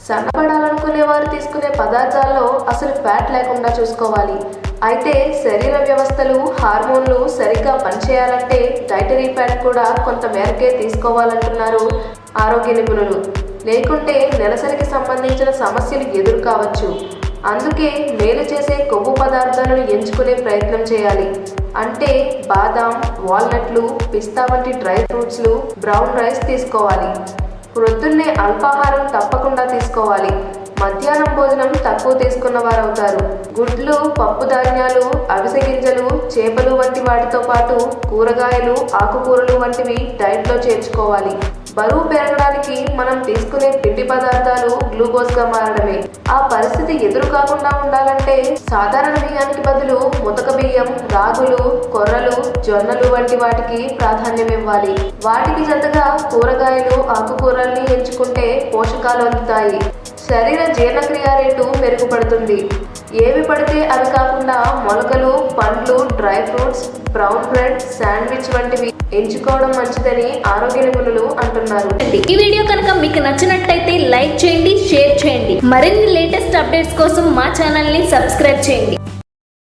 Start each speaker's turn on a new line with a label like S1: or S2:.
S1: సన్నపడాలనుకునే వారు తీసుకునే పదార్థాల్లో అసలు ఫ్యాట్ లేకుండా చూసుకోవాలి. అయితే శరీర వ్యవస్థలు, హార్మోన్లు సరిగ్గా పనిచేయాలంటే డైటరీ ఫ్యాట్ కూడా కొంత మేరకే తీసుకోవాలంటున్నారు ఆరోగ్య నిపుణులు. లేకుంటే నెలసరికి సంబంధించిన సమస్యలు ఎదురు కావచ్చు. అందుకే మేలు చేసే కొవ్వు పదార్థాలను ఎంచుకునే ప్రయత్నం చేయాలి. అంటే బాదాం, వాల్నట్లు, పిస్తా వంటి డ్రై ఫ్రూట్స్లు, బ్రౌన్ రైస్ తీసుకోవాలి. ప్రొద్దున్నే అల్పాహారం తప్పకుండా తీసుకోవాలి. మధ్యాహ్నం భోజనం తక్కువ తీసుకున్న వారవుతారు. గుడ్లు, పప్పు ధాన్యాలు, అవిసె గింజలు, చేపలు వంటి వాటితో పాటు కూరగాయలు, ఆకుకూరలు వంటివి డైట్లో చేర్చుకోవాలి. బరువు పెరగడానికి మనం తీసుకునే పిండి పదార్థాలు గ్లూకోజ్గా మారడమే. ఆ పరిస్థితి ఎదురు కాకుండా ఉండాలంటే సాధారణ బియ్యానికి బదులు ముతక బియ్యం, రాగులు, కొర్రలు, జొన్నలు వంటి వాటికి ప్రాధాన్యం ఇవ్వాలి. వాటికి జతగా కూరగాయలు, ఆకుకూరల్ని ఎంచుకుంటే పోషకాలు అందుతాయి. శరీర జీర్ణక్రియ రేటు మెరుగుపడుతుంది. ఏవి పడితే అవి కాకుండా మొలకలు, పండ్లు, dry fruits, brown bread, sandwich వంటివి ఎంచుకోవడం మంచిదని ఆరోగ్య నిపుణులు అంటున్నారు.
S2: ఈ వీడియో కనుక మీకు నచ్చినట్టయితే లైక్ చేయండి, షేర్ చేయండి. మరిన్ని లేటెస్ట్ అప్డేట్స్ కోసం మా ఛానల్ని సబ్స్క్రైబ్ చేయండి.